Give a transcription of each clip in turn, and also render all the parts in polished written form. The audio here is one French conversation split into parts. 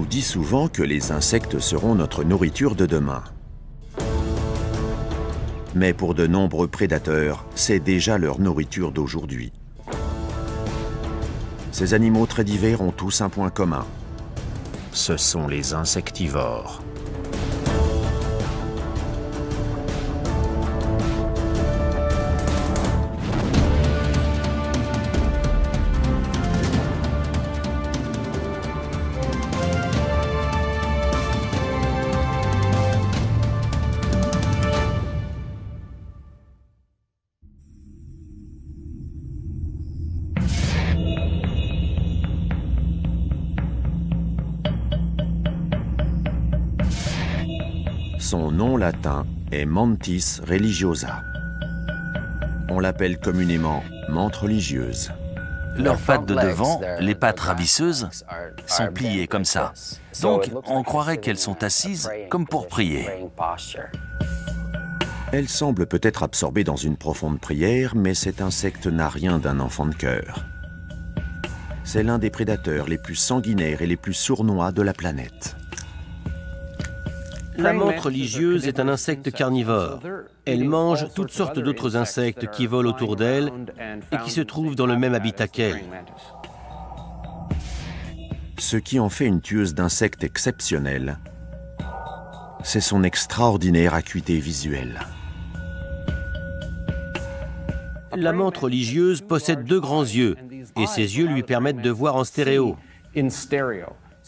dit souvent que les insectes seront notre nourriture de demain. Mais pour de nombreux prédateurs, c'est déjà leur nourriture d'aujourd'hui. Ces animaux très divers ont tous un point commun. Ce sont les insectivores. Son nom latin est Mantis religiosa. On l'appelle communément menthe religieuse. Leurs pattes de devant, les pattes ravisseuses, sont pliées comme ça. Donc, on croirait qu'elles sont assises comme pour prier. Elle semble peut-être absorbée dans une profonde prière, mais cet insecte n'a rien d'un enfant de cœur. C'est l'un des prédateurs les plus sanguinaires et les plus sournois de la planète. La menthe religieuse est un insecte carnivore. Elle mange toutes sortes d'autres insectes qui volent autour d'elle et qui se trouvent dans le même habitat qu'elle. Ce qui en fait une tueuse d'insectes exceptionnelle, c'est son extraordinaire acuité visuelle. La menthe religieuse possède 2 grands yeux et ses yeux lui permettent de voir en stéréo.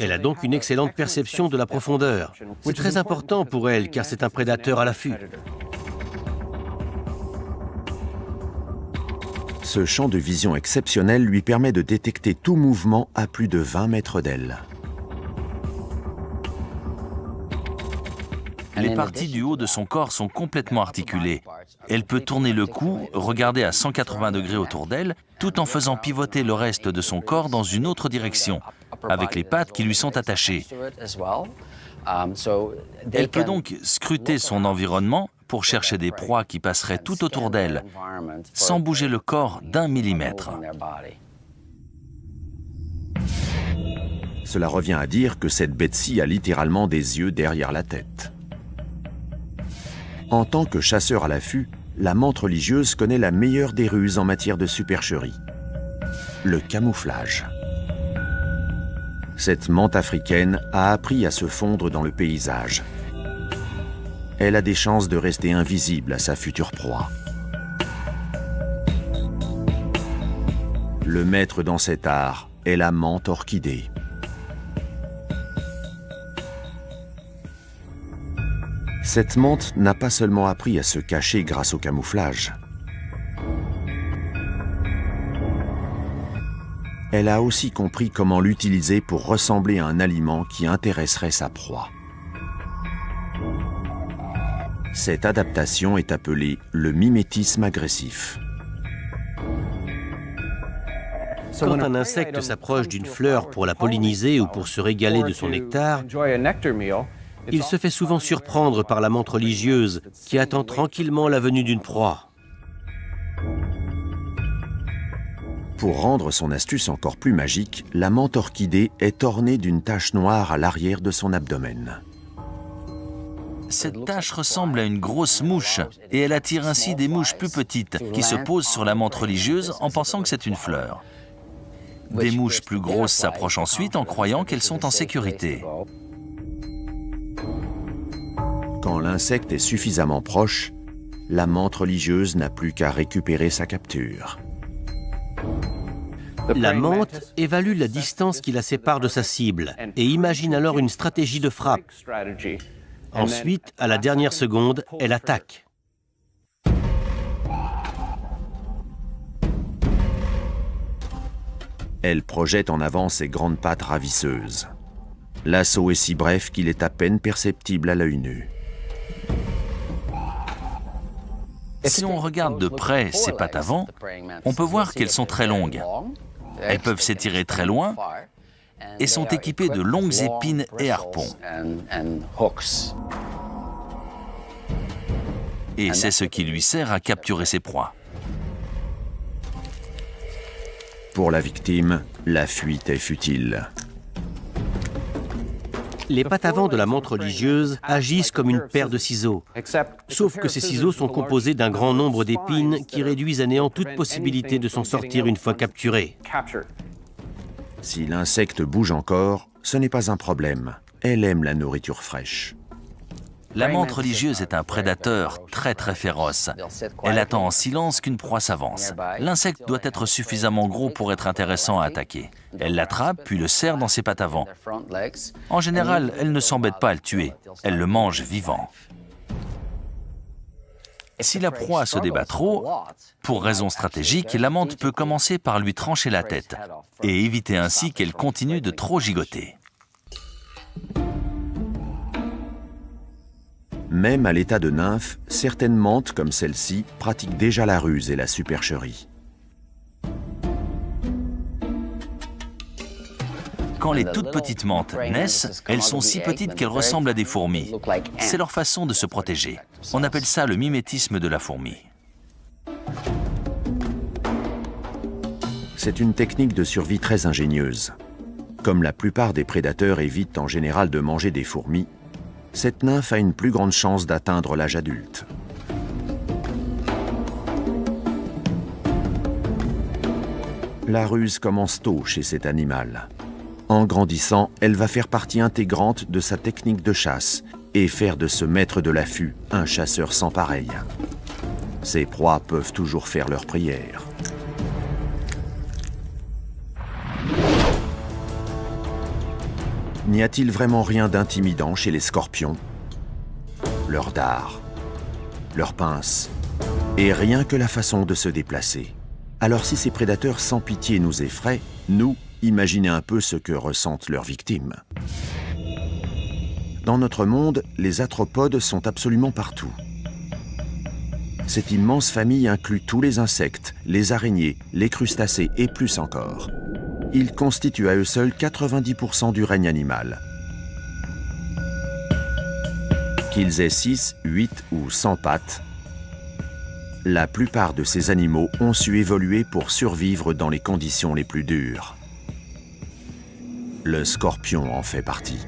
Elle a donc une excellente perception de la profondeur. C'est très important pour elle car c'est un prédateur à l'affût. Ce champ de vision exceptionnel lui permet de détecter tout mouvement à plus de 20 mètres d'elle. Les parties du haut de son corps sont complètement articulées. Elle peut tourner le cou, regarder à 180 degrés autour d'elle, tout en faisant pivoter le reste de son corps dans une autre direction, avec les pattes qui lui sont attachées. Elle peut donc scruter son environnement pour chercher des proies qui passeraient tout autour d'elle, sans bouger le corps d'1 millimètre. Cela revient à dire que cette bête-ci a littéralement des yeux derrière la tête. En tant que chasseur à l'affût, la menthe religieuse connaît la meilleure des ruses en matière de supercherie, le camouflage. Cette menthe africaine a appris à se fondre dans le paysage. Elle a des chances de rester invisible à sa future proie. Le maître dans cet art est la menthe orchidée. Cette menthe n'a pas seulement appris à se cacher grâce au camouflage. Elle a aussi compris comment l'utiliser pour ressembler à un aliment qui intéresserait sa proie. Cette adaptation est appelée le mimétisme agressif. Quand un insecte s'approche d'une fleur pour la polliniser ou pour se régaler de son nectar, il se fait souvent surprendre par la menthe religieuse qui attend tranquillement la venue d'une proie. Pour rendre son astuce encore plus magique, la menthe orchidée est ornée d'une tache noire à l'arrière de son abdomen. Cette tache ressemble à une grosse mouche et elle attire ainsi des mouches plus petites qui se posent sur la menthe religieuse en pensant que c'est une fleur. Des mouches plus grosses s'approchent ensuite en croyant qu'elles sont en sécurité. Quand l'insecte est suffisamment proche, la menthe religieuse n'a plus qu'à récupérer sa capture. La menthe évalue la distance qui la sépare de sa cible et imagine alors une stratégie de frappe. Ensuite, à la dernière seconde, elle attaque. Elle projette en avant ses grandes pattes ravisseuses. L'assaut est si bref qu'il est à peine perceptible à l'œil nu. Si on regarde de près ses pattes avant, on peut voir qu'elles sont très longues. Elles peuvent s'étirer très loin et sont équipées de longues épines et harpons. Et c'est ce qui lui sert à capturer ses proies. Pour la victime, la fuite est futile. Les pattes avant de la menthe religieuse agissent comme une paire de ciseaux, sauf que ces ciseaux sont composés d'un grand nombre d'épines qui réduisent à néant toute possibilité de s'en sortir une fois capturé. Si l'insecte bouge encore, ce n'est pas un problème. Elle aime la nourriture fraîche. La menthe religieuse est un prédateur très féroce. Elle attend en silence qu'une proie s'avance. L'insecte doit être suffisamment gros pour être intéressant à attaquer. Elle l'attrape puis le serre dans ses pattes avant. En général, elle ne s'embête pas à le tuer. Elle le mange vivant. Si la proie se débat trop, pour raison stratégique, la menthe peut commencer par lui trancher la tête et éviter ainsi qu'elle continue de trop gigoter. Même à l'état de nymphe, certaines menthes, comme celle-ci, pratiquent déjà la ruse et la supercherie. Quand les toutes petites menthes naissent, elles sont si petites qu'elles ressemblent à des fourmis. C'est leur façon de se protéger. On appelle ça le mimétisme de la fourmi. C'est une technique de survie très ingénieuse. Comme la plupart des prédateurs évitent en général de manger des fourmis, cette nymphe a une plus grande chance d'atteindre l'âge adulte. La ruse commence tôt chez cet animal. En grandissant, elle va faire partie intégrante de sa technique de chasse et faire de ce maître de l'affût un chasseur sans pareil. Ses proies peuvent toujours faire leur prière. N'y a-t-il vraiment rien d'intimidant chez les scorpions? Leurs dards, leurs pinces, et rien que la façon de se déplacer. Alors si ces prédateurs sans pitié nous effraient, nous, imaginez un peu ce que ressentent leurs victimes. Dans notre monde, les arthropodes sont absolument partout. Cette immense famille inclut tous les insectes, les araignées, les crustacés et plus encore. Ils constituent à eux seuls 90% du règne animal. Qu'ils aient 6, 8 ou 100 pattes, la plupart de ces animaux ont su évoluer pour survivre dans les conditions les plus dures. Le scorpion en fait partie.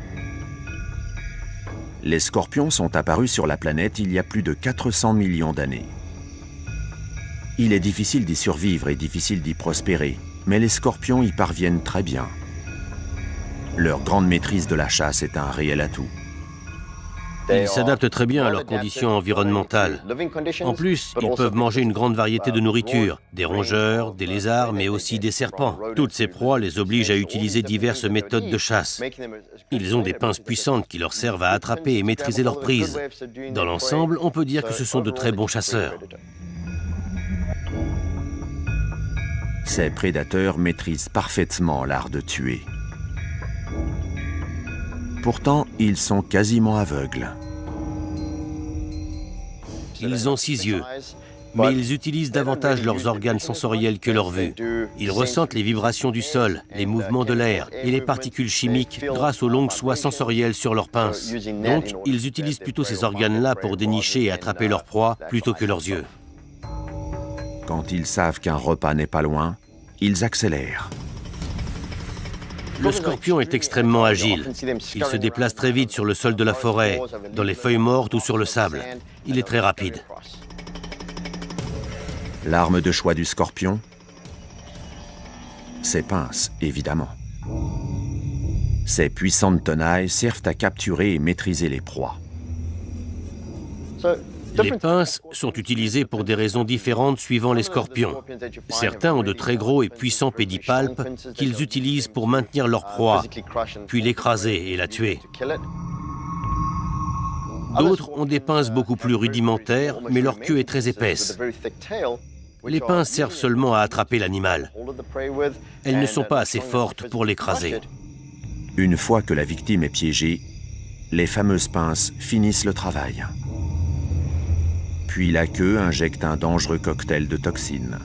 Les scorpions sont apparus sur la planète il y a plus de 400 millions d'années. Il est difficile d'y survivre et difficile d'y prospérer, mais les scorpions y parviennent très bien. Leur grande maîtrise de la chasse est un réel atout. Ils s'adaptent très bien à leurs conditions environnementales. En plus, ils peuvent manger une grande variété de nourriture, des rongeurs, des lézards, mais aussi des serpents. Toutes ces proies les obligent à utiliser diverses méthodes de chasse. Ils ont des pinces puissantes qui leur servent à attraper et maîtriser leur prise. Dans l'ensemble, on peut dire que ce sont de très bons chasseurs. Ces prédateurs maîtrisent parfaitement l'art de tuer. Pourtant, ils sont quasiment aveugles. Ils ont 6 yeux, mais ils utilisent davantage leurs organes sensoriels que leur vue. Ils ressentent les vibrations du sol, les mouvements de l'air et les particules chimiques grâce aux longues soies sensorielles sur leurs pinces. Donc, ils utilisent plutôt ces organes-là pour dénicher et attraper leur proie plutôt que leurs yeux. Quand ils savent qu'un repas n'est pas loin, ils accélèrent. Le scorpion est extrêmement agile. Il se déplace très vite sur le sol de la forêt, dans les feuilles mortes ou sur le sable. Il est très rapide. L'arme de choix du scorpion? Ses pinces, évidemment. Ces puissantes tenailles servent à capturer et maîtriser les proies. Les pinces sont utilisées pour des raisons différentes suivant les scorpions. Certains ont de très gros et puissants pédipalpes qu'ils utilisent pour maintenir leur proie, puis l'écraser et la tuer. D'autres ont des pinces beaucoup plus rudimentaires, mais leur queue est très épaisse. Les pinces servent seulement à attraper l'animal. Elles ne sont pas assez fortes pour l'écraser. Une fois que la victime est piégée, les fameuses pinces finissent le travail. Puis la queue injecte un dangereux cocktail de toxines.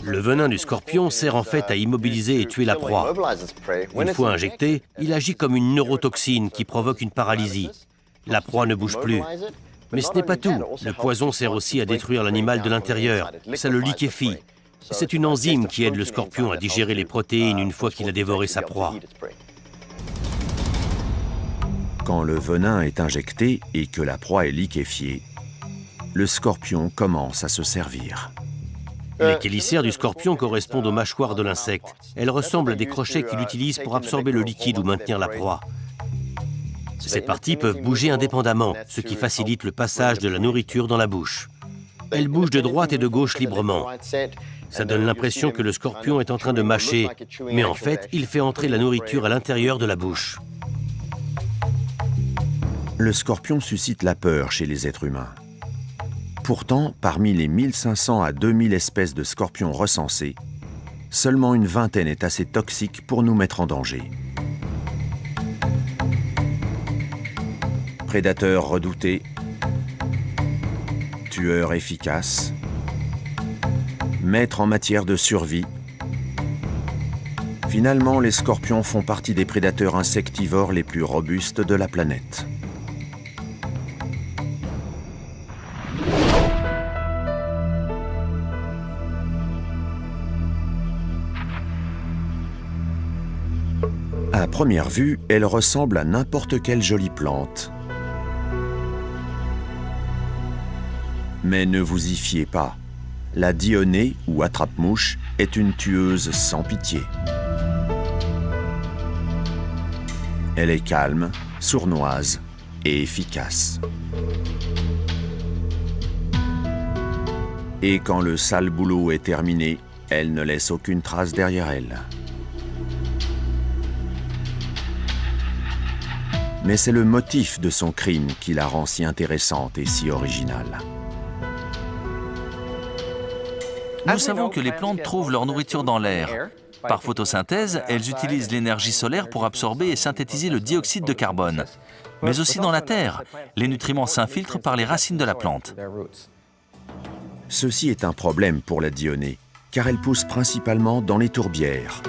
Le venin du scorpion sert en fait à immobiliser et tuer la proie. Une fois injecté, il agit comme une neurotoxine qui provoque une paralysie. La proie ne bouge plus. Mais ce n'est pas tout. Le poison sert aussi à détruire l'animal de l'intérieur. Ça le liquéfie. C'est une enzyme qui aide le scorpion à digérer les protéines une fois qu'il a dévoré sa proie. Quand le venin est injecté et que la proie est liquéfiée, le scorpion commence à se servir. Les chélicères du scorpion correspondent aux mâchoires de l'insecte. Elles ressemblent à des crochets qu'il utilise pour absorber le liquide ou maintenir la proie. Ces parties peuvent bouger indépendamment, ce qui facilite le passage de la nourriture dans la bouche. Elles bougent de droite et de gauche librement. Ça donne l'impression que le scorpion est en train de mâcher, mais en fait, il fait entrer la nourriture à l'intérieur de la bouche. Le scorpion suscite la peur chez les êtres humains. Pourtant, parmi les 1500 à 2000 espèces de scorpions recensées, seulement une vingtaine est assez toxique pour nous mettre en danger. Prédateurs redoutés, tueurs efficaces, maîtres en matière de survie. Finalement, les scorpions font partie des prédateurs insectivores les plus robustes de la planète. À première vue, elle ressemble à n'importe quelle jolie plante. Mais ne vous y fiez pas. La dionée, ou attrape-mouche, est une tueuse sans pitié. Elle est calme, sournoise et efficace. Et quand le sale boulot est terminé, elle ne laisse aucune trace derrière elle. Mais c'est le motif de son crime qui la rend si intéressante et si originale. Nous savons que les plantes trouvent leur nourriture dans l'air. Par photosynthèse, elles utilisent l'énergie solaire pour absorber et synthétiser le dioxyde de carbone. Mais aussi dans la terre, les nutriments s'infiltrent par les racines de la plante. Ceci est un problème pour la dionée, car elle pousse principalement dans les tourbières,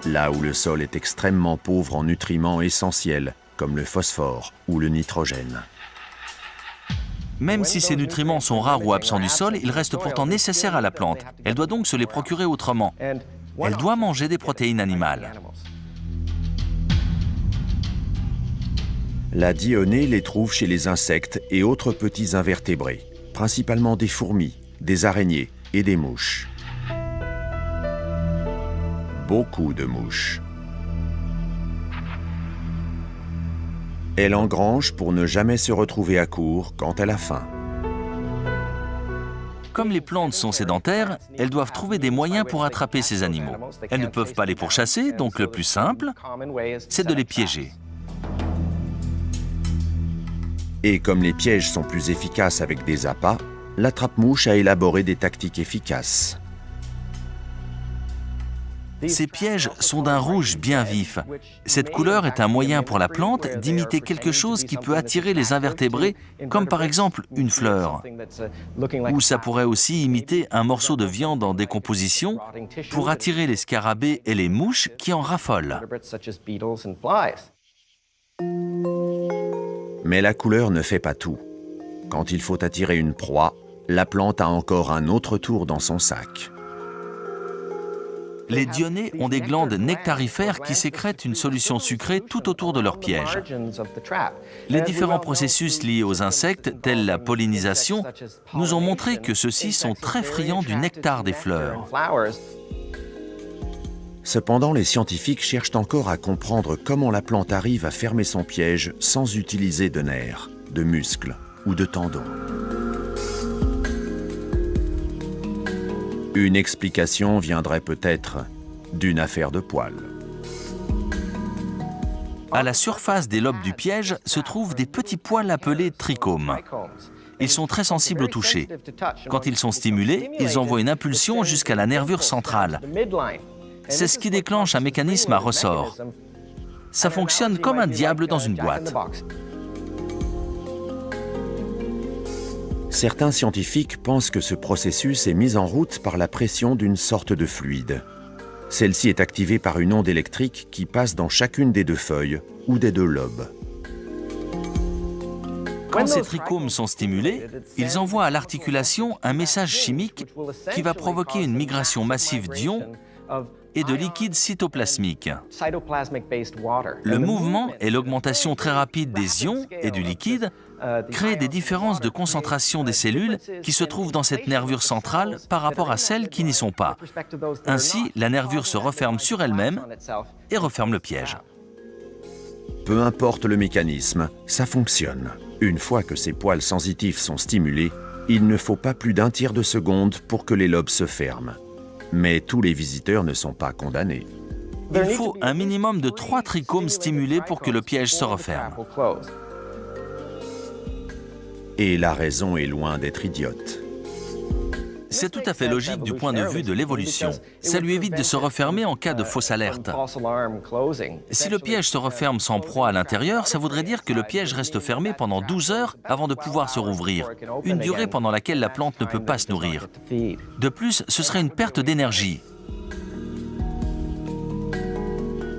là où le sol est extrêmement pauvre en nutriments essentiels, comme le phosphore ou le nitrogène. Même si ces nutriments sont rares ou absents du sol, ils restent pourtant nécessaires à la plante. Elle doit donc se les procurer autrement. Elle doit manger des protéines animales. La dionée les trouve chez les insectes et autres petits invertébrés, principalement des fourmis, des araignées et des mouches. Beaucoup de mouches. Elle engrange pour ne jamais se retrouver à court quand elle a faim. Comme les plantes sont sédentaires, elles doivent trouver des moyens pour attraper ces animaux. Elles ne peuvent pas les pourchasser, donc le plus simple, c'est de les piéger. Et comme les pièges sont plus efficaces avec des appâts, l'attrape-mouche a élaboré des tactiques efficaces. Ces pièges sont d'un rouge bien vif. Cette couleur est un moyen pour la plante d'imiter quelque chose qui peut attirer les invertébrés, comme par exemple une fleur. Ou ça pourrait aussi imiter un morceau de viande en décomposition pour attirer les scarabées et les mouches qui en raffolent. Mais la couleur ne fait pas tout. Quand il faut attirer une proie, la plante a encore un autre tour dans son sac. Les dionées ont des glandes nectarifères qui sécrètent une solution sucrée tout autour de leur piège. Les différents processus liés aux insectes, tels la pollinisation, nous ont montré que ceux-ci sont très friands du nectar des fleurs. Cependant, les scientifiques cherchent encore à comprendre comment la plante arrive à fermer son piège sans utiliser de nerfs, de muscles ou de tendons. Une explication viendrait peut-être d'une affaire de poils. À la surface des lobes du piège se trouvent des petits poils appelés trichomes. Ils sont très sensibles au toucher. Quand ils sont stimulés, ils envoient une impulsion jusqu'à la nervure centrale. C'est ce qui déclenche un mécanisme à ressort. Ça fonctionne comme un diable dans une boîte. Certains scientifiques pensent que ce processus est mis en route par la pression d'une sorte de fluide. Celle-ci est activée par une onde électrique qui passe dans chacune des deux feuilles ou des deux lobes. Quand ces trichomes sont stimulés, ils envoient à l'articulation un message chimique qui va provoquer une migration massive d'ions et de liquide cytoplasmique. Le mouvement et l'augmentation très rapide des ions et du liquide créent des différences de concentration des cellules qui se trouvent dans cette nervure centrale par rapport à celles qui n'y sont pas. Ainsi, la nervure se referme sur elle-même et referme le piège. Peu importe le mécanisme, ça fonctionne. Une fois que ces poils sensitifs sont stimulés, il ne faut pas plus d'un tiers de seconde pour que les lobes se ferment. Mais tous les visiteurs ne sont pas condamnés. Il faut un minimum de 3 trichomes stimulés pour que le piège se referme. Et la raison est loin d'être idiote. C'est tout à fait logique du point de vue de l'évolution. Ça lui évite de se refermer en cas de fausse alerte. Si le piège se referme sans proie à l'intérieur, ça voudrait dire que le piège reste fermé pendant 12 heures avant de pouvoir se rouvrir, une durée pendant laquelle la plante ne peut pas se nourrir. De plus, ce serait une perte d'énergie.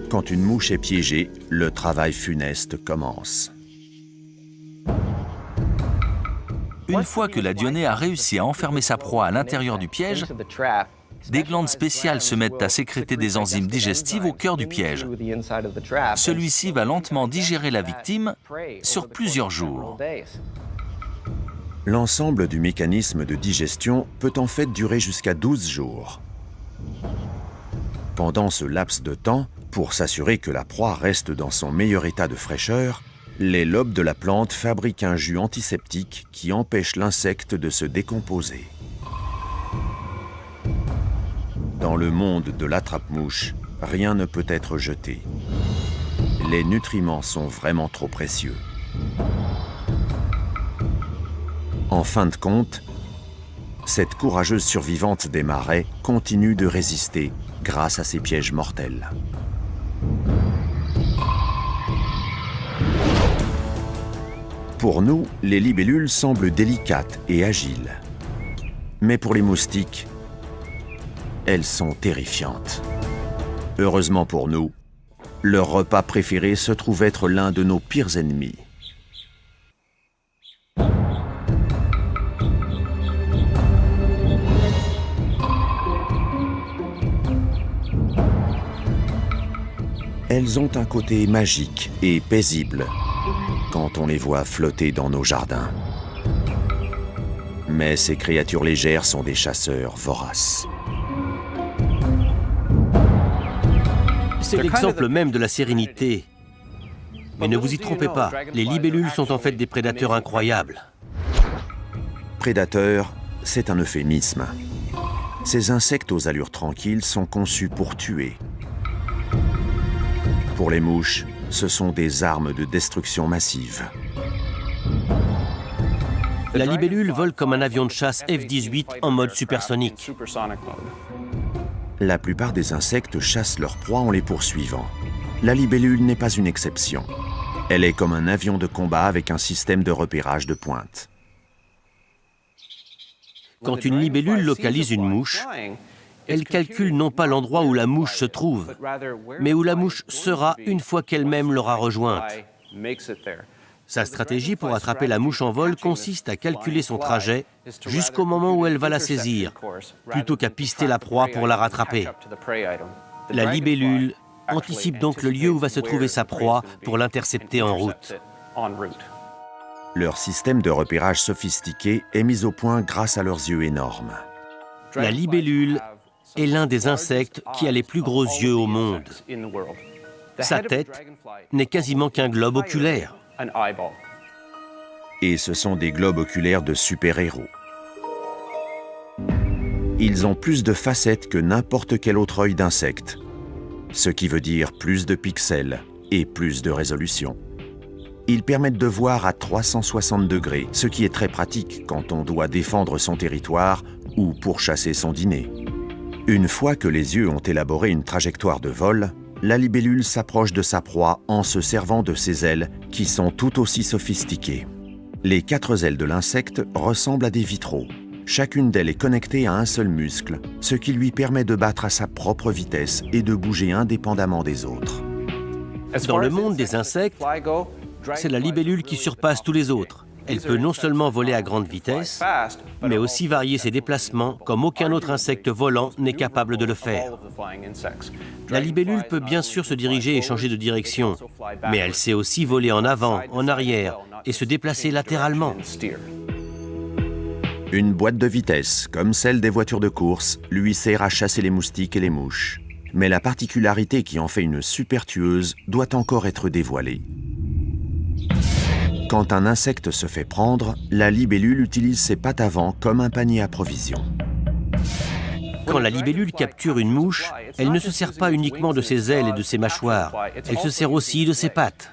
Quand une mouche est piégée, le travail funeste commence. Une fois que la Dionée a réussi à enfermer sa proie à l'intérieur du piège, des glandes spéciales se mettent à sécréter des enzymes digestives au cœur du piège. Celui-ci va lentement digérer la victime sur plusieurs jours. L'ensemble du mécanisme de digestion peut en fait durer jusqu'à 12 jours. Pendant ce laps de temps, pour s'assurer que la proie reste dans son meilleur état de fraîcheur, les lobes de la plante fabriquent un jus antiseptique qui empêche l'insecte de se décomposer. Dans le monde de l'attrape-mouche, rien ne peut être jeté. Les nutriments sont vraiment trop précieux. En fin de compte, cette courageuse survivante des marais continue de résister grâce à ses pièges mortels. Pour nous, les libellules semblent délicates et agiles. Mais pour les moustiques, elles sont terrifiantes. Heureusement pour nous, leur repas préféré se trouve être l'un de nos pires ennemis. Elles ont un côté magique et paisible quand on les voit flotter dans nos jardins. Mais ces créatures légères sont des chasseurs voraces. C'est l'exemple même de la sérénité. Mais ne vous y trompez pas, les libellules sont en fait des prédateurs incroyables. Prédateur, c'est un euphémisme. Ces insectes aux allures tranquilles sont conçus pour tuer. Pour les mouches, ce sont des armes de destruction massive. La libellule vole comme un avion de chasse F-18 en mode supersonique. La plupart des insectes chassent leurs proies en les poursuivant. La libellule n'est pas une exception. Elle est comme un avion de combat avec un système de repérage de pointe. Quand une libellule localise une mouche, elle calcule non pas l'endroit où la mouche se trouve, mais où la mouche sera une fois qu'elle-même l'aura rejointe. Sa stratégie pour attraper la mouche en vol consiste à calculer son trajet jusqu'au moment où elle va la saisir, plutôt qu'à pister la proie pour la rattraper. La libellule anticipe donc le lieu où va se trouver sa proie pour l'intercepter en route. Leur système de repérage sophistiqué est mis au point grâce à leurs yeux énormes. La libellule est l'un des insectes qui a les plus gros yeux au monde. Sa tête n'est quasiment qu'un globe oculaire. Et ce sont des globes oculaires de super-héros. Ils ont plus de facettes que n'importe quel autre œil d'insecte, ce qui veut dire plus de pixels et plus de résolution. Ils permettent de voir à 360 degrés, ce qui est très pratique quand on doit défendre son territoire ou pourchasser son dîner. Une fois que les yeux ont élaboré une trajectoire de vol, la libellule s'approche de sa proie en se servant de ses ailes qui sont tout aussi sophistiquées. Les 4 ailes de l'insecte ressemblent à des vitraux. Chacune d'elles est connectée à un seul muscle, ce qui lui permet de battre à sa propre vitesse et de bouger indépendamment des autres. Dans le monde des insectes, c'est la libellule qui surpasse tous les autres. Elle peut non seulement voler à grande vitesse, mais aussi varier ses déplacements comme aucun autre insecte volant n'est capable de le faire. La libellule peut bien sûr se diriger et changer de direction, mais elle sait aussi voler en avant, en arrière et se déplacer latéralement. Une boîte de vitesse, comme celle des voitures de course, lui sert à chasser les moustiques et les mouches. Mais la particularité qui en fait une super tueuse doit encore être dévoilée. Quand un insecte se fait prendre, la libellule utilise ses pattes avant comme un panier à provisions. Quand la libellule capture une mouche, elle ne se sert pas uniquement de ses ailes et de ses mâchoires, elle se sert aussi de ses pattes.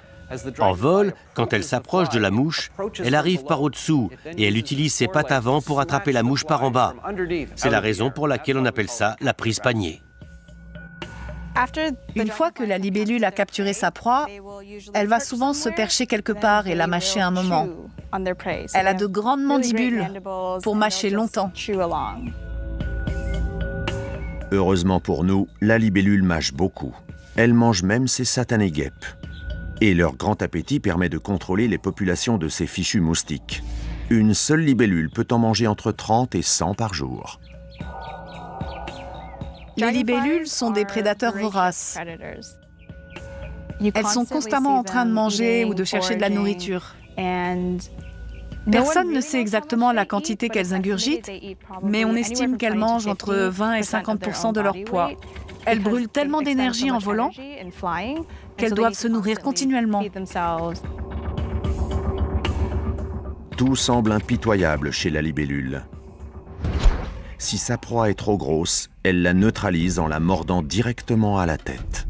En vol, quand elle s'approche de la mouche, elle arrive par au-dessous et elle utilise ses pattes avant pour attraper la mouche par en bas. C'est la raison pour laquelle on appelle ça la prise panier. Une fois que la libellule a capturé sa proie, elle va souvent se percher quelque part et la mâcher un moment. Elle a de grandes mandibules pour mâcher longtemps. Heureusement pour nous, la libellule mâche beaucoup. Elle mange même ses satanées guêpes. Et leur grand appétit permet de contrôler les populations de ces fichus moustiques. Une seule libellule peut en manger entre 30 et 100 par jour. Les libellules sont des prédateurs voraces. Elles sont constamment en train de manger ou de chercher de la nourriture. Personne ne sait exactement la quantité qu'elles ingurgitent, mais on estime qu'elles mangent entre 20 et 50% de leur poids. Elles brûlent tellement d'énergie en volant qu'elles doivent se nourrir continuellement. Tout semble impitoyable chez la libellule. Si sa proie est trop grosse, elle la neutralise en la mordant directement à la tête.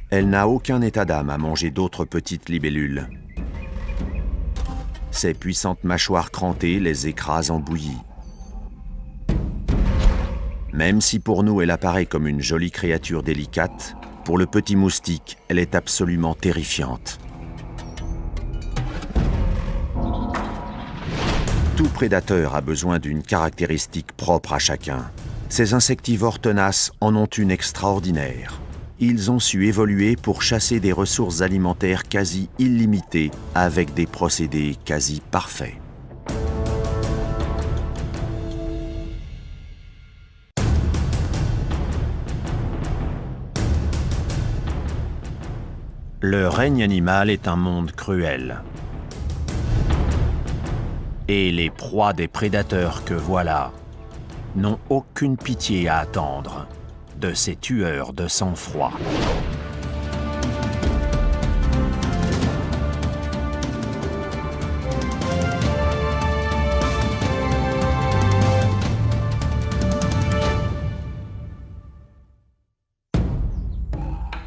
Elle n'a aucun état d'âme à manger d'autres petites libellules. Ses puissantes mâchoires crantées les écrasent en bouillie. Même si pour nous elle apparaît comme une jolie créature délicate, pour le petit moustique, elle est absolument terrifiante. Tout prédateur a besoin d'une caractéristique propre à chacun. Ces insectivores tenaces en ont une extraordinaire. Ils ont su évoluer pour chasser des ressources alimentaires quasi illimitées avec des procédés quasi parfaits. Le règne animal est un monde cruel. Et les proies des prédateurs que voilà n'ont aucune pitié à attendre de ces tueurs de sang-froid.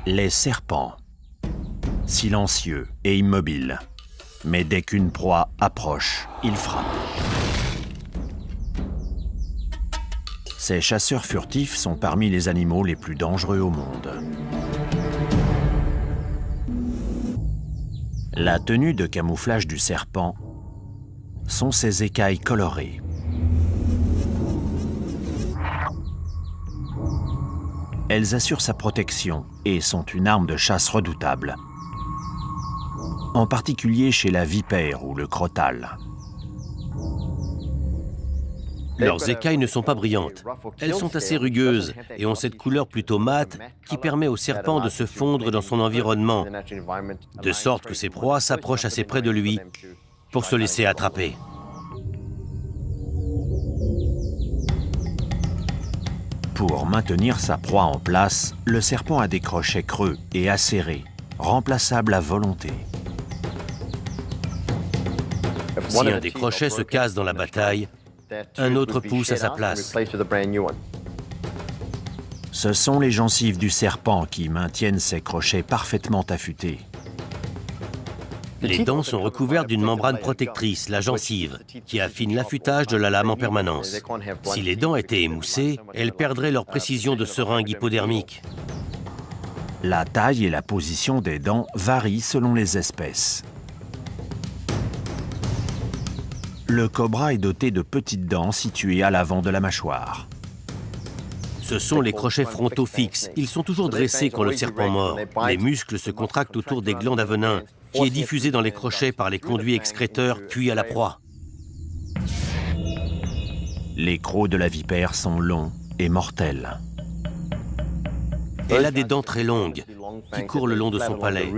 Les serpents, silencieux et immobiles. Mais dès qu'une proie approche, ils frappent. Ces chasseurs furtifs sont parmi les animaux les plus dangereux au monde. La tenue de camouflage du serpent sont ses écailles colorées. Elles assurent sa protection et sont une arme de chasse redoutable. En particulier chez la vipère ou le crotale. Leurs écailles ne sont pas brillantes. Elles sont assez rugueuses et ont cette couleur plutôt mate qui permet au serpent de se fondre dans son environnement, de sorte que ses proies s'approchent assez près de lui pour se laisser attraper. Pour maintenir sa proie en place, le serpent a des crochets creux et acérés, remplaçables à volonté. Si un des crochets se casse dans la bataille, un autre pousse à sa place. Ce sont les gencives du serpent qui maintiennent ses crochets parfaitement affûtés. Les dents sont recouvertes d'une membrane protectrice, la gencive, qui affine l'affûtage de la lame en permanence. Si les dents étaient émoussées, elles perdraient leur précision de seringue hypodermique. La taille et la position des dents varient selon les espèces. Le cobra est doté de petites dents situées à l'avant de la mâchoire. Ce sont les crochets frontaux fixes. Ils sont toujours dressés quand le serpent mord. Les muscles se contractent autour des glandes à venin qui est diffusé dans les crochets par les conduits excréteurs puis à la proie. Les crocs de la vipère sont longs et mortels. Elle a des dents très longues qui courent le long de son palais.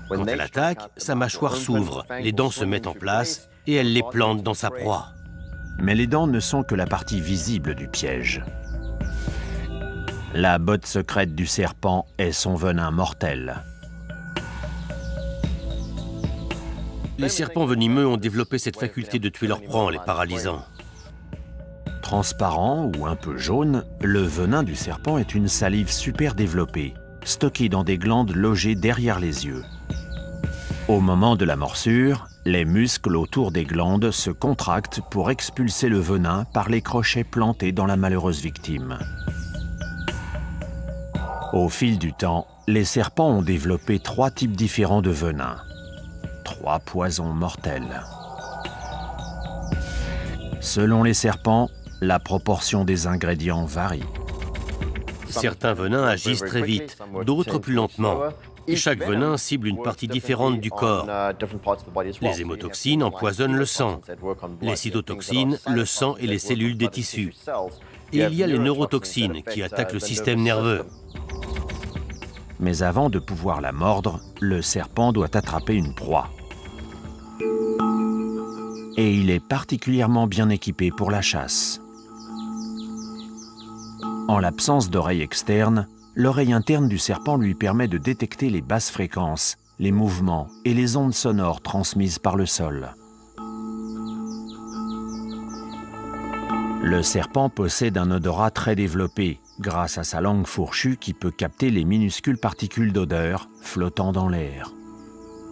Quand elle attaque, sa mâchoire s'ouvre, les dents se mettent en place et elle les plante dans sa proie. Mais les dents ne sont que la partie visible du piège. La botte secrète du serpent est son venin mortel. Les serpents venimeux ont développé cette faculté de tuer leurs proies en les paralysant. Transparent ou un peu jaune, le venin du serpent est une salive super développée, stockée dans des glandes logées derrière les yeux. Au moment de la morsure, les muscles autour des glandes se contractent pour expulser le venin par les crochets plantés dans la malheureuse victime. Au fil du temps, les serpents ont développé 3 types différents de venin. 3 poisons mortels. Selon les serpents, la proportion des ingrédients varie. Certains venins agissent très vite, d'autres plus lentement. Chaque venin cible une partie différente du corps. Les hémotoxines empoisonnent le sang, les cytotoxines, le sang et les cellules des tissus. Et il y a les neurotoxines qui attaquent le système nerveux. Mais avant de pouvoir la mordre, le serpent doit attraper une proie. Et il est particulièrement bien équipé pour la chasse. En l'absence d'oreille externe, l'oreille interne du serpent lui permet de détecter les basses fréquences, les mouvements et les ondes sonores transmises par le sol. Le serpent possède un odorat très développé, grâce à sa langue fourchue qui peut capter les minuscules particules d'odeur flottant dans l'air.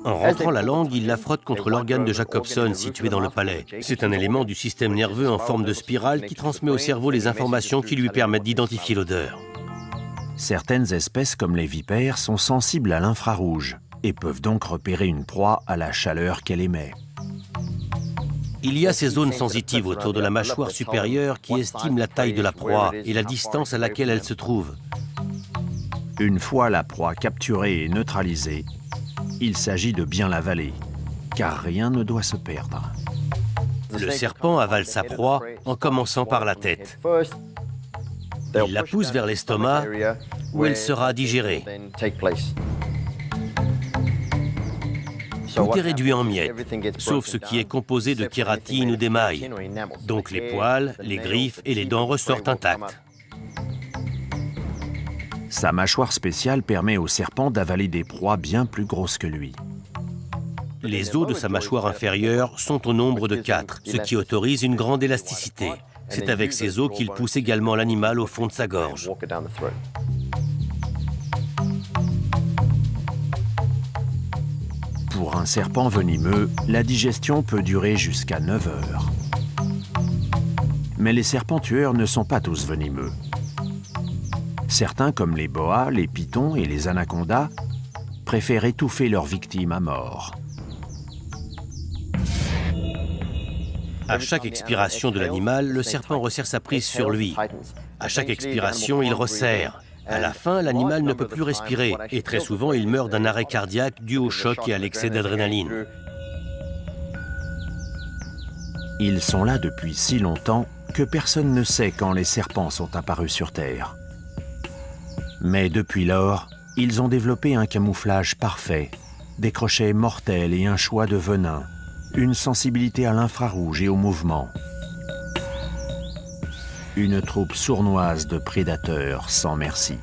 En rentrant la langue, il la frotte contre l'organe de Jacobson situé dans le palais. C'est un élément du système nerveux en forme de spirale qui transmet au cerveau les informations qui lui permettent d'identifier l'odeur. Certaines espèces comme les vipères sont sensibles à l'infrarouge et peuvent donc repérer une proie à la chaleur qu'elle émet. Il y a ces zones sensitives autour de la mâchoire supérieure qui estiment la taille de la proie et la distance à laquelle elle se trouve. Une fois la proie capturée et neutralisée, il s'agit de bien l'avaler, car rien ne doit se perdre. Le serpent avale sa proie en commençant par la tête. Il la pousse vers l'estomac où elle sera digérée. Tout est réduit en miettes, sauf ce qui est composé de kératine ou d'émail. Donc les poils, les griffes et les dents ressortent intactes. Sa mâchoire spéciale permet au serpent d'avaler des proies bien plus grosses que lui. Les os de sa mâchoire inférieure sont au nombre de 4, ce qui autorise une grande élasticité. C'est avec ces os qu'il pousse également l'animal au fond de sa gorge. Pour un serpent venimeux, la digestion peut durer jusqu'à 9 heures. Mais les serpents tueurs ne sont pas tous venimeux. Certains, comme les boas, les pythons et les anacondas, préfèrent étouffer leurs victimes à mort. À chaque expiration de l'animal, le serpent resserre sa prise sur lui. À chaque expiration, il resserre. À la fin, l'animal ne peut plus respirer et très souvent, il meurt d'un arrêt cardiaque dû au choc et à l'excès d'adrénaline. Ils sont là depuis si longtemps que personne ne sait quand les serpents sont apparus sur Terre. Mais depuis lors, ils ont développé un camouflage parfait, des crochets mortels et un choix de venin, une sensibilité à l'infrarouge et au mouvement. Une troupe sournoise de prédateurs sans merci.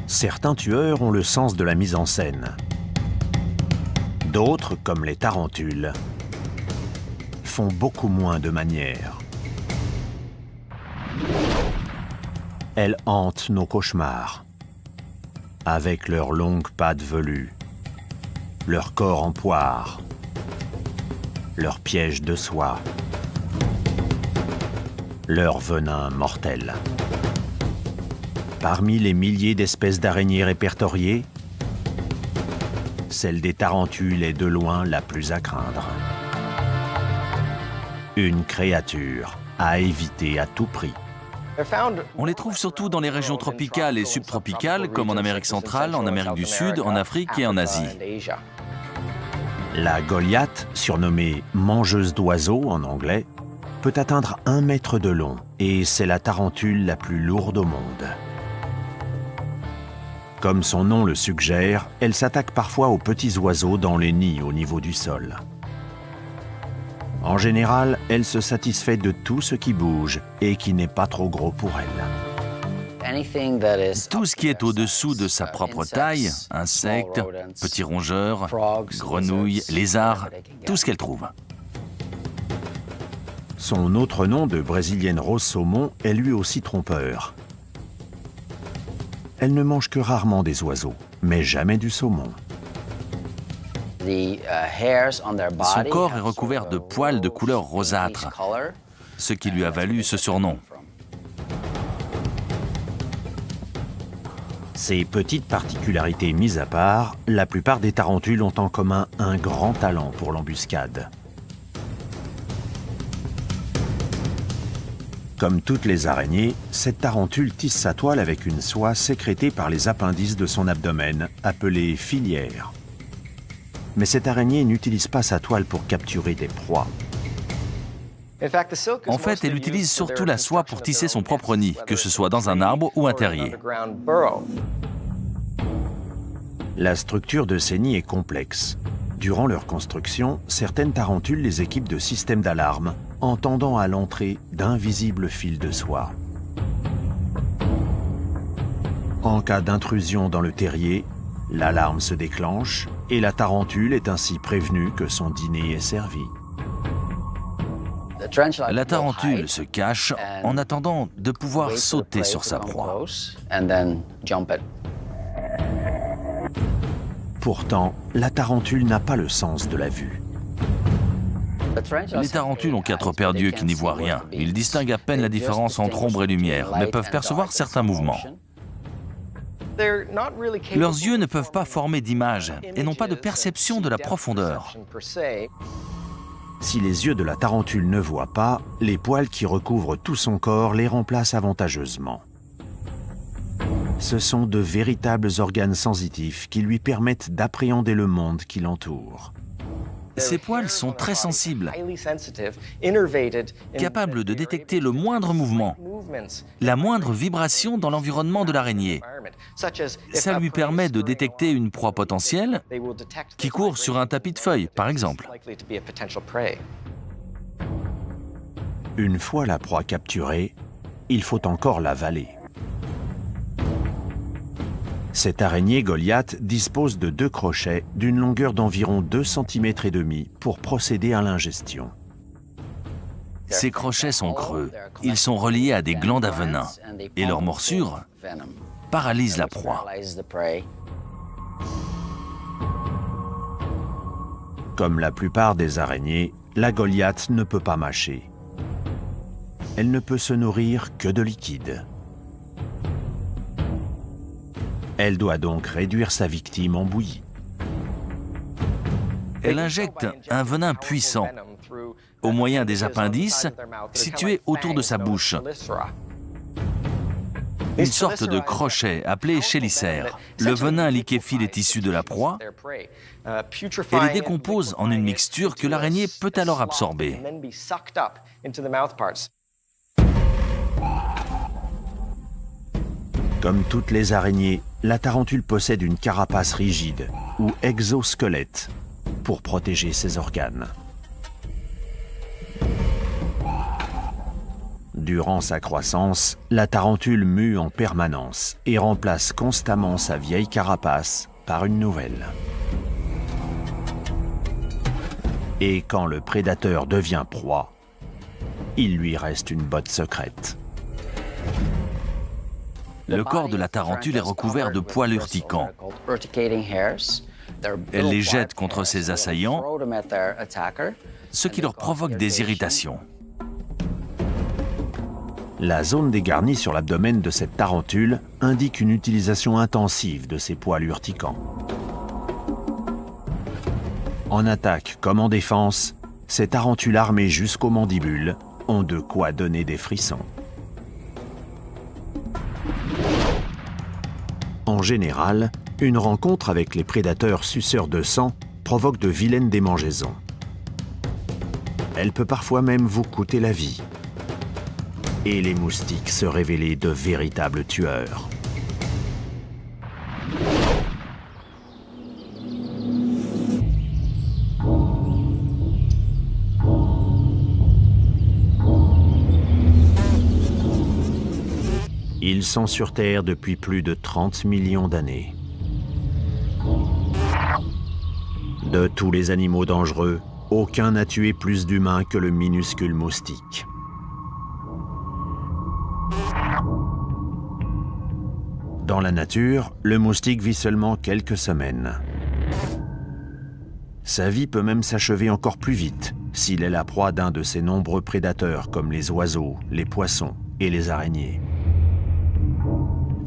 Certains tueurs ont le sens de la mise en scène. D'autres, comme les tarentules, font beaucoup moins de manières. Elles hantent nos cauchemars, avec leurs longues pattes velues, leur corps en poire, leurs pièges de soie, leur venin mortel. Parmi les milliers d'espèces d'araignées répertoriées, celle des tarentules est de loin la plus à craindre. Une créature à éviter à tout prix. On les trouve surtout dans les régions tropicales et subtropicales, comme en Amérique centrale, en Amérique du Sud, en Afrique et en Asie. La Goliath, surnommée mangeuse d'oiseaux en anglais, peut atteindre 1 mètre de long et c'est la tarentule la plus lourde au monde. Comme son nom le suggère, elle s'attaque parfois aux petits oiseaux dans les nids au niveau du sol. En général, elle se satisfait de tout ce qui bouge et qui n'est pas trop gros pour elle. Tout ce qui est au-dessous de sa propre taille, insectes, petits rongeurs, grenouilles, lézards, tout ce qu'elle trouve. Son autre nom de brésilienne rose saumon est lui aussi trompeur. Elle ne mange que rarement des oiseaux, mais jamais du saumon. Son corps est recouvert de poils de couleur rosâtre, ce qui lui a valu ce surnom. Ces petites particularités mises à part, la plupart des tarentules ont en commun un grand talent pour l'embuscade. Comme toutes les araignées, cette tarentule tisse sa toile avec une soie sécrétée par les appendices de son abdomen, appelée filière. Mais cette araignée n'utilise pas sa toile pour capturer des proies. En fait, elle utilise surtout la soie pour tisser son propre nid, que ce soit dans un arbre ou un terrier. La structure de ces nids est complexe. Durant leur construction, certaines tarentules les équipent de systèmes d'alarme, en tendant à l'entrée d'invisibles fils de soie. En cas d'intrusion dans le terrier, l'alarme se déclenche et la tarentule est ainsi prévenue que son dîner est servi. La tarentule se cache en attendant de pouvoir sauter sur sa proie. Pourtant, la tarentule n'a pas le sens de la vue. Les tarentules ont 4 paires d'yeux qui n'y voient rien. Ils distinguent à peine la différence entre ombre et lumière, mais peuvent percevoir certains mouvements. Leurs yeux ne peuvent pas former d'image et n'ont pas de perception de la profondeur. Si les yeux de la tarentule ne voient pas, les poils qui recouvrent tout son corps les remplacent avantageusement. Ce sont de véritables organes sensitifs qui lui permettent d'appréhender le monde qui l'entoure. Ces poils sont très sensibles, capables de détecter le moindre mouvement, la moindre vibration dans l'environnement de l'araignée. Ça lui permet de détecter une proie potentielle qui court sur un tapis de feuilles, par exemple. Une fois la proie capturée, il faut encore l'avaler. Cette araignée Goliath dispose de 2 crochets d'une longueur d'environ 2,5 cm pour procéder à l'ingestion. Ces crochets sont creux. Ils sont reliés à des glandes à venin et leur morsure paralyse la proie. Comme la plupart des araignées, la Goliath ne peut pas mâcher. Elle ne peut se nourrir que de liquide. Elle doit donc réduire sa victime en bouillie. Elle injecte un venin puissant au moyen des appendices situés autour de sa bouche. Une sorte de crochet appelé chélicère. Le venin liquéfie les tissus de la proie et les décompose en une mixture que l'araignée peut alors absorber. Comme toutes les araignées, la tarentule possède une carapace rigide ou exosquelette pour protéger ses organes. Durant sa croissance, la tarentule mue en permanence et remplace constamment sa vieille carapace par une nouvelle. Et quand le prédateur devient proie, il lui reste une botte secrète. Le corps de la tarentule est recouvert de poils urticants. Elle les jette contre ses assaillants, ce qui leur provoque des irritations. La zone dégarnie sur l'abdomen de cette tarentule indique une utilisation intensive de ces poils urticants. En attaque comme en défense, ces tarentules armées jusqu'aux mandibules ont de quoi donner des frissons. En général, une rencontre avec les prédateurs suceurs de sang provoque de vilaines démangeaisons. Elle peut parfois même vous coûter la vie. Et les moustiques se révéler de véritables tueurs. Ils sont sur Terre depuis plus de 30 millions d'années. De tous les animaux dangereux, aucun n'a tué plus d'humains que le minuscule moustique. Dans la nature, le moustique vit seulement quelques semaines. Sa vie peut même s'achever encore plus vite s'il est la proie d'un de ses nombreux prédateurs comme les oiseaux, les poissons et les araignées.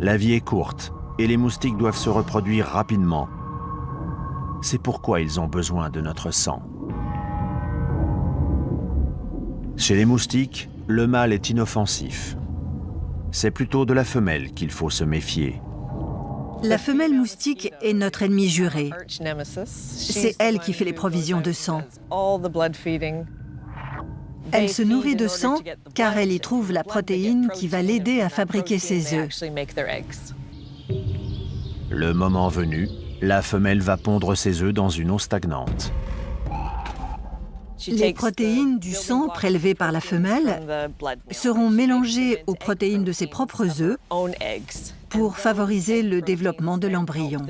La vie est courte et les moustiques doivent se reproduire rapidement. C'est pourquoi ils ont besoin de notre sang. Chez les moustiques, le mâle est inoffensif. C'est plutôt de la femelle qu'il faut se méfier. La femelle moustique est notre ennemie jurée. C'est elle qui fait les provisions de sang. Elle se nourrit de sang car elle y trouve la protéine qui va l'aider à fabriquer ses œufs. Le moment venu, la femelle va pondre ses œufs dans une eau stagnante. Les protéines du sang prélevées par la femelle seront mélangées aux protéines de ses propres œufs pour favoriser le développement de l'embryon.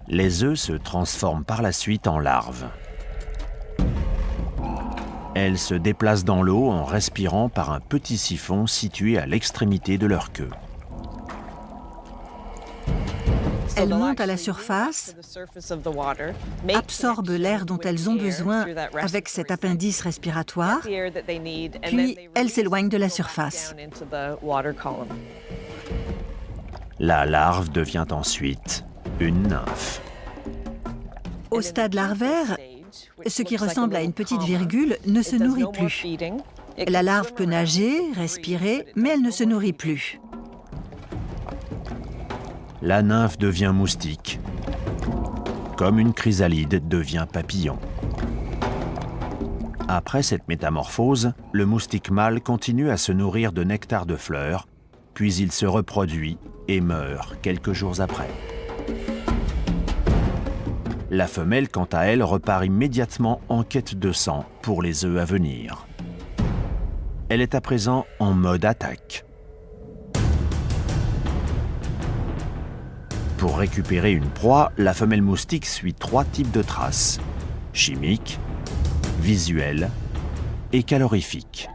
Les œufs se transforment par la suite en larves. Elles se déplacent dans l'eau en respirant par un petit siphon situé à l'extrémité de leur queue. Elles montent à la surface, absorbent l'air dont elles ont besoin avec cet appendice respiratoire, puis elles s'éloignent de la surface. La larve devient ensuite une nymphe. Au stade larvaire, ce qui ressemble à une petite virgule ne se nourrit plus. La larve peut nager, respirer, mais elle ne se nourrit plus. La nymphe devient moustique, comme une chrysalide devient papillon. Après cette métamorphose, le moustique mâle continue à se nourrir de nectar de fleurs, puis il se reproduit et meurt quelques jours après. La femelle, quant à elle, repart immédiatement en quête de sang pour les œufs à venir. Elle est à présent en mode attaque. Pour récupérer une proie, la femelle moustique suit 3 types de traces: chimiques, visuelles et calorifiques.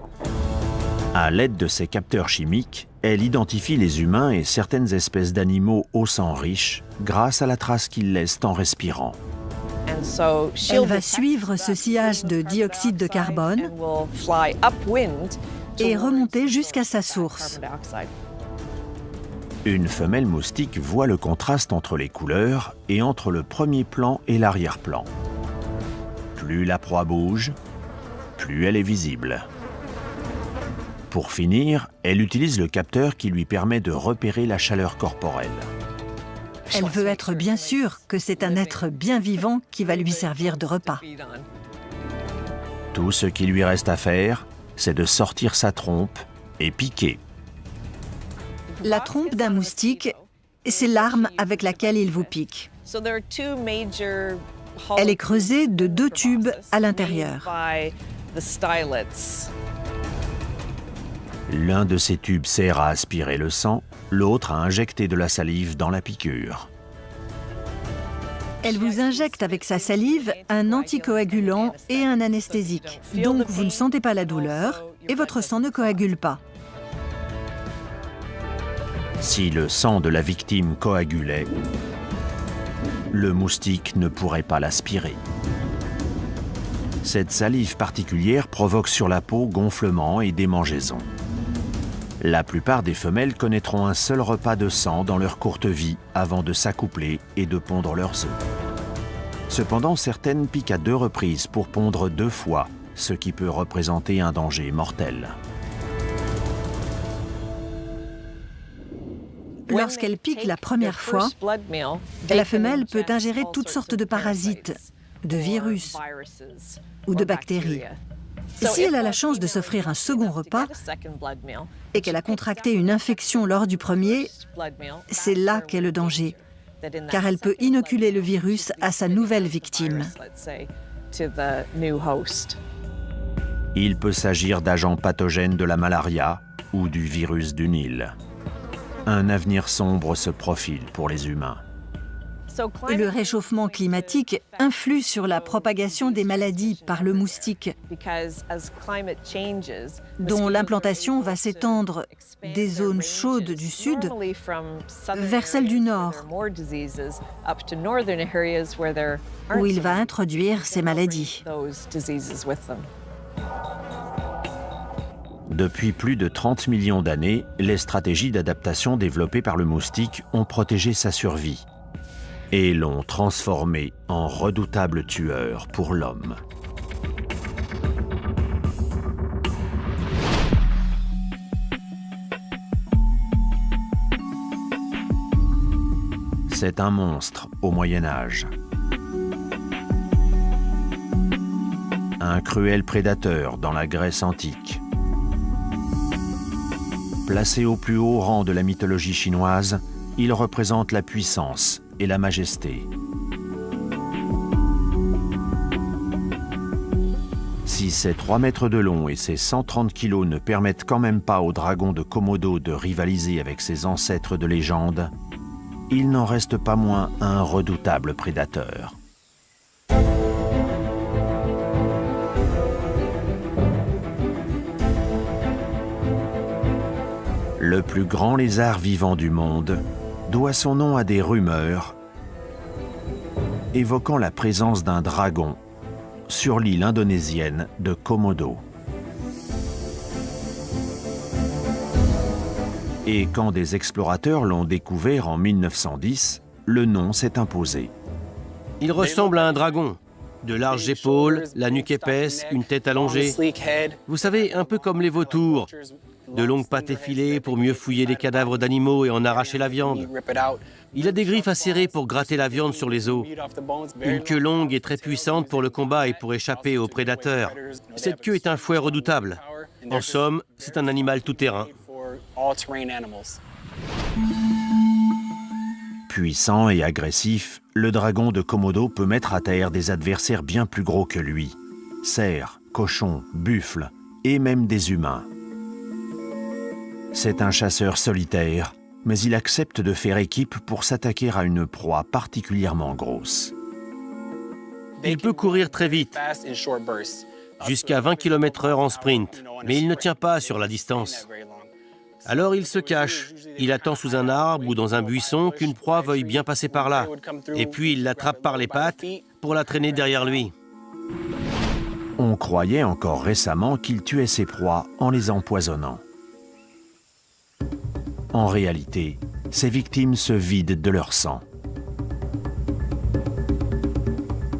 À l'aide de ces capteurs chimiques, elle identifie les humains et certaines espèces d'animaux au sang riche grâce à la trace qu'ils laissent en respirant. Elle va suivre ce sillage de dioxyde de carbone et remonter jusqu'à sa source. Une femelle moustique voit le contraste entre les couleurs et entre le premier plan et l'arrière-plan. Plus la proie bouge, plus elle est visible. Pour finir, elle utilise le capteur qui lui permet de repérer la chaleur corporelle. Elle veut être bien sûre que c'est un être bien vivant qui va lui servir de repas. Tout ce qui lui reste à faire, c'est de sortir sa trompe et piquer. La trompe d'un moustique, c'est l'arme avec laquelle il vous pique. Elle est creusée de 2 tubes à l'intérieur. L'un de ces tubes sert à aspirer le sang, l'autre à injecter de la salive dans la piqûre. Elle vous injecte avec sa salive un anticoagulant et un anesthésique. Donc vous ne sentez pas la douleur et votre sang ne coagule pas. Si le sang de la victime coagulait, le moustique ne pourrait pas l'aspirer. Cette salive particulière provoque sur la peau gonflement et démangeaisons. La plupart des femelles connaîtront un seul repas de sang dans leur courte vie avant de s'accoupler et de pondre leurs œufs. Cependant, certaines piquent à 2 reprises pour pondre 2 fois, ce qui peut représenter un danger mortel. Lorsqu'elle pique la première fois, la femelle peut ingérer toutes sortes de parasites, de virus ou de bactéries. Si elle a la chance de s'offrir un second repas et qu'elle a contracté une infection lors du premier, c'est là qu'est le danger, car elle peut inoculer le virus à sa nouvelle victime. Il peut s'agir d'agents pathogènes de la malaria ou du virus du Nil. Un avenir sombre se profile pour les humains. Le réchauffement climatique influe sur la propagation des maladies par le moustique, dont l'implantation va s'étendre des zones chaudes du sud vers celles du nord, où il va introduire ces maladies. Depuis plus de 30 millions d'années, les stratégies d'adaptation développées par le moustique ont protégé sa survie et l'ont transformé en redoutable tueur pour l'homme. C'est un monstre au Moyen Âge. Un cruel prédateur dans la Grèce antique. Placé au plus haut rang de la mythologie chinoise, il représente la puissance et la majesté. Si ses 3 mètres de long et ses 130 kilos ne permettent quand même pas au dragon de Komodo de rivaliser avec ses ancêtres de légende, il n'en reste pas moins un redoutable prédateur. Le plus grand lézard vivant du monde doit son nom à des rumeurs évoquant la présence d'un dragon sur l'île indonésienne de Komodo. Et quand des explorateurs l'ont découvert en 1910, le nom s'est imposé. Il ressemble à un dragon. De larges épaules, la nuque épaisse, une tête allongée. Vous savez, un peu comme les vautours. De longues pattes effilées pour mieux fouiller les cadavres d'animaux et en arracher la viande. Il a des griffes acérées pour gratter la viande sur les os. Une queue longue et très puissante pour le combat et pour échapper aux prédateurs. Cette queue est un fouet redoutable. En somme, c'est un animal tout-terrain. Puissant et agressif, le dragon de Komodo peut mettre à terre des adversaires bien plus gros que lui. Cerfs, cochons, buffles et même des humains. C'est un chasseur solitaire, mais il accepte de faire équipe pour s'attaquer à une proie particulièrement grosse. Il peut courir très vite, jusqu'à 20 km/h en sprint, mais il ne tient pas sur la distance. Alors il se cache, il attend sous un arbre ou dans un buisson qu'une proie veuille bien passer par là, et puis il l'attrape par les pattes pour la traîner derrière lui. On croyait encore récemment qu'il tuait ses proies en les empoisonnant. En réalité, ses victimes se vident de leur sang.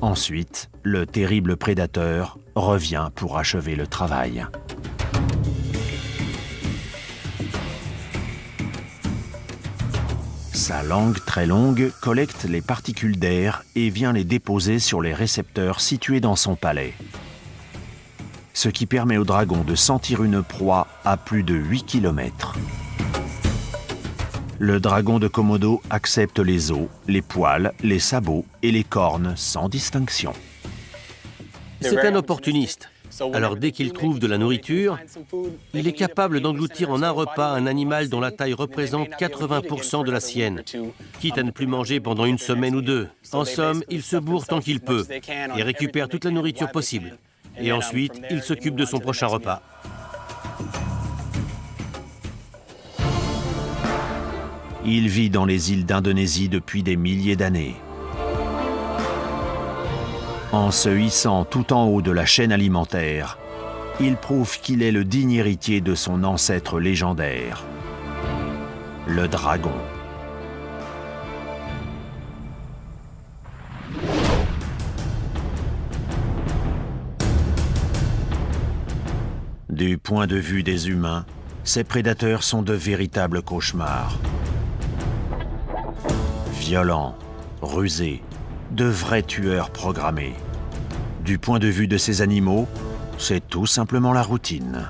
Ensuite, le terrible prédateur revient pour achever le travail. Sa langue très longue collecte les particules d'air et vient les déposer sur les récepteurs situés dans son palais. Ce qui permet au dragon de sentir une proie à plus de 8 km. Le dragon de Komodo accepte les os, les poils, les sabots et les cornes sans distinction. C'est un opportuniste. Alors dès qu'il trouve de la nourriture, il est capable d'engloutir en un repas un animal dont la taille représente 80% de la sienne, quitte à ne plus manger pendant une semaine ou deux. En somme, il se bourre tant qu'il peut et récupère toute la nourriture possible. Et ensuite, il s'occupe de son prochain repas. Il vit dans les îles d'Indonésie depuis des milliers d'années. En se hissant tout en haut de la chaîne alimentaire, il prouve qu'il est le digne héritier de son ancêtre légendaire, le dragon. Du point de vue des humains, ces prédateurs sont de véritables cauchemars. Violents, rusés, de vrais tueurs programmés. Du point de vue de ces animaux, c'est tout simplement la routine.